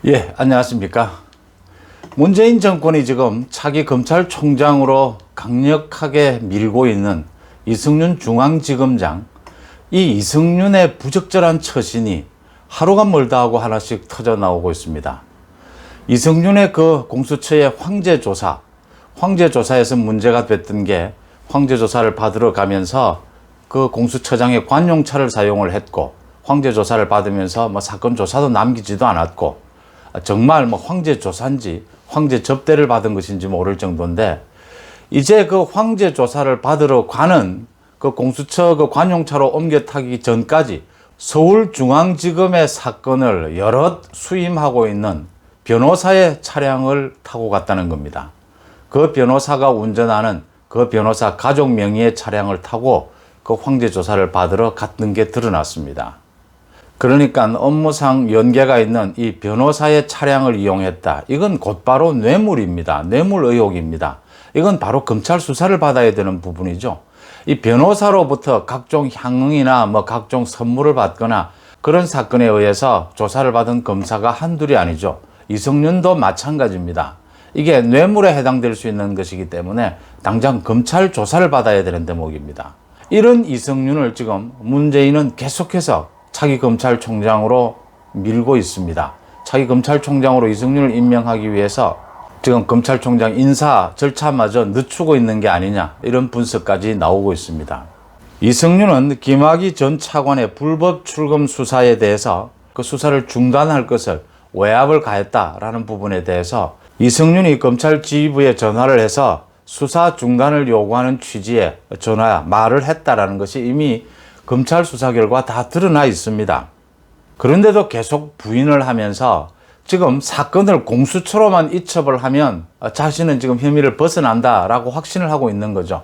예, 안녕하십니까. 문재인 정권이 지금 차기 검찰총장으로 강력하게 밀고 있는 이승윤 중앙지검장, 이 이승윤의 부적절한 처신이 하루가 멀다 하고 하나씩 터져 나오고 있습니다. 이승윤의 그 공수처의 황제조사에서 문제가 됐던 게, 황제조사를 받으러 가면서 그 공수처장의 관용차를 사용을 했고, 황제조사를 받으면서 사건 조사도 남기지도 않았고, 정말 황제조사인지 황제 접대를 받은 것인지 모를 정도인데, 이제 그 황제조사를 받으러 가는 그 공수처 그 관용차로 옮겨 타기 전까지 서울중앙지검의 사건을 여럿 수임하고 있는 변호사의 차량을 타고 갔다는 겁니다. 그 변호사가 운전하는 그 변호사 가족 명의의 차량을 타고 그 황제조사를 받으러 갔던 게 드러났습니다. 그러니까 업무상 연계가 있는 이 변호사의 차량을 이용했다. 이건 곧바로 뇌물입니다. 뇌물 의혹입니다. 이건 바로 검찰 수사를 받아야 되는 부분이죠. 이 변호사로부터 각종 향응이나 각종 선물을 받거나 그런 사건에 의해서 조사를 받은 검사가 한둘이 아니죠. 이승윤도 마찬가지입니다. 이게 뇌물에 해당될 수 있는 것이기 때문에 당장 검찰 조사를 받아야 되는 대목입니다. 이런 이승윤을 지금 문재인은 계속해서 차기 검찰총장으로 밀고 있습니다. 차기 검찰총장으로 이승윤을 임명하기 위해서 지금 검찰총장 인사 절차마저 늦추고 있는 게 아니냐, 이런 분석까지 나오고 있습니다. 이승윤은 김학의 전 차관의 불법 출금 수사에 대해서 그 수사를 중단할 것을 외압을 가했다라는 부분에 대해서 이승윤이 검찰 지휘부에 전화를 해서 수사 중단을 요구하는 취지의 말을 했다라는 것이 이미 검찰 수사 결과 다 드러나 있습니다. 그런데도 계속 부인을 하면서 지금 사건을 공수처로만 이첩을 하면 자신은 지금 혐의를 벗어난다라고 확신을 하고 있는 거죠.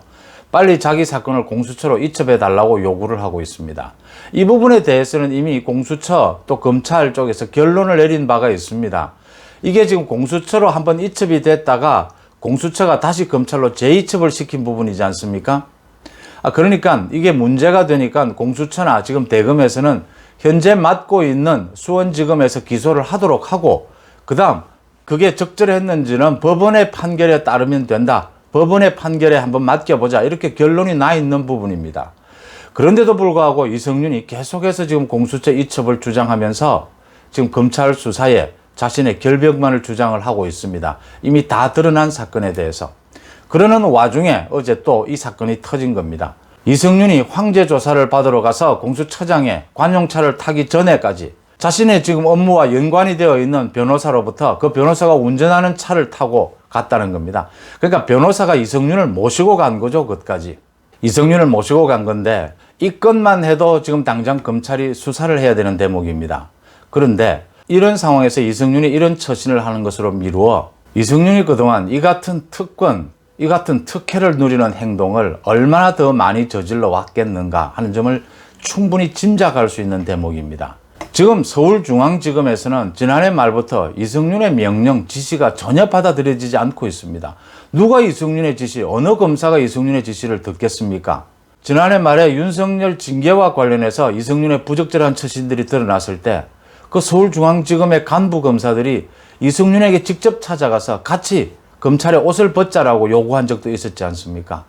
빨리 자기 사건을 공수처로 이첩해 달라고 요구를 하고 있습니다. 이 부분에 대해서는 이미 공수처 또 검찰 쪽에서 결론을 내린 바가 있습니다. 이게 지금 공수처로 한번 이첩이 됐다가 공수처가 다시 검찰로 재이첩을 시킨 부분이지 않습니까? 그러니까 이게 문제가 되니까 공수처나 지금 대검에서는 현재 맡고 있는 수원지검에서 기소를 하도록 하고, 그 다음 그게 적절했는지는 법원의 판결에 따르면 된다. 법원의 판결에 한번 맡겨보자. 이렇게 결론이 나 있는 부분입니다. 그런데도 불구하고 이승윤이 계속해서 지금 공수처 이첩을 주장하면서 지금 검찰 수사에 자신의 결백만을 주장을 하고 있습니다. 이미 다 드러난 사건에 대해서. 그러는 와중에 어제 또 이 사건이 터진 겁니다. 이승윤이 황제조사를 받으러 가서 공수처장의 관용차를 타기 전에까지 자신의 지금 업무와 연관이 되어 있는 변호사로부터 그 변호사가 운전하는 차를 타고 갔다는 겁니다. 그러니까 변호사가 이승윤을 모시고 간 거죠, 그것까지. 이승윤을 모시고 간 건데 이 건만 해도 지금 당장 검찰이 수사를 해야 되는 대목입니다. 그런데 이런 상황에서 이승윤이 이런 처신을 하는 것으로 미루어 이승윤이 그동안 이 같은 특권, 이 같은 특혜를 누리는 행동을 얼마나 더 많이 저질러 왔겠는가 하는 점을 충분히 짐작할 수 있는 대목입니다. 지금 서울중앙지검에서는 지난해 말부터 이승윤의 명령, 지시가 전혀 받아들여지지 않고 있습니다. 누가 이승윤의 지시, 어느 검사가 이승윤의 지시를 듣겠습니까? 지난해 말에 윤석열 징계와 관련해서 이승윤의 부적절한 처신들이 드러났을 때 그 서울중앙지검의 간부 검사들이 이승윤에게 직접 찾아가서 같이 검찰의 옷을 벗자라고 요구한 적도 있었지 않습니까?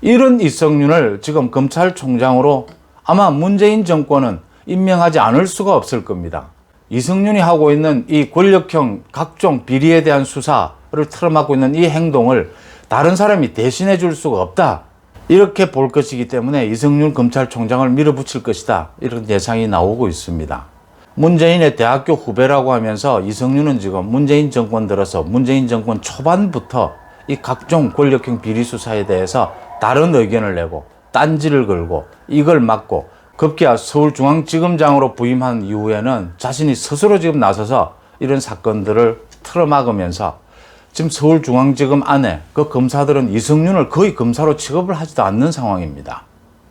이런 이승윤을 지금 검찰총장으로 아마 문재인 정권은 임명하지 않을 수가 없을 겁니다. 이승윤이 하고 있는 이 권력형 각종 비리에 대한 수사를 틀어막고 있는 이 행동을 다른 사람이 대신해 줄 수가 없다. 이렇게 볼 것이기 때문에 이승윤 검찰총장을 밀어붙일 것이다. 이런 예상이 나오고 있습니다. 문재인의 대학교 후배라고 하면서 이승윤은 지금 문재인 정권 들어서 문재인 정권 초반부터 이 각종 권력형 비리 수사에 대해서 다른 의견을 내고 딴지를 걸고 이걸 막고 급기야 서울중앙지검장으로 부임한 이후에는 자신이 스스로 지금 나서서 이런 사건들을 틀어막으면서 지금 서울중앙지검 안에 그 검사들은 이승윤을 거의 검사로 취급을 하지도 않는 상황입니다.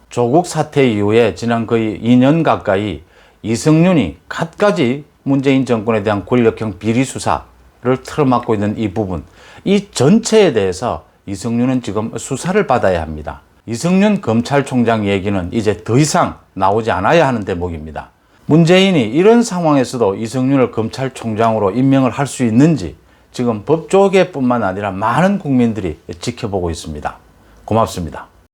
조국 사태 이후에 지난 거의 2년 가까이 이승윤이 갖가지 문재인 정권에 대한 권력형 비리 수사를 틀어막고 있는 이 부분, 이 전체에 대해서 이승윤은 지금 수사를 받아야 합니다. 이승윤 검찰총장 얘기는 이제 더 이상 나오지 않아야 하는 대목입니다. 문재인이 이런 상황에서도 이성윤을 검찰총장으로 임명을 할 수 있는지 지금 법조계뿐만 아니라 많은 국민들이 지켜보고 있습니다. 고맙습니다.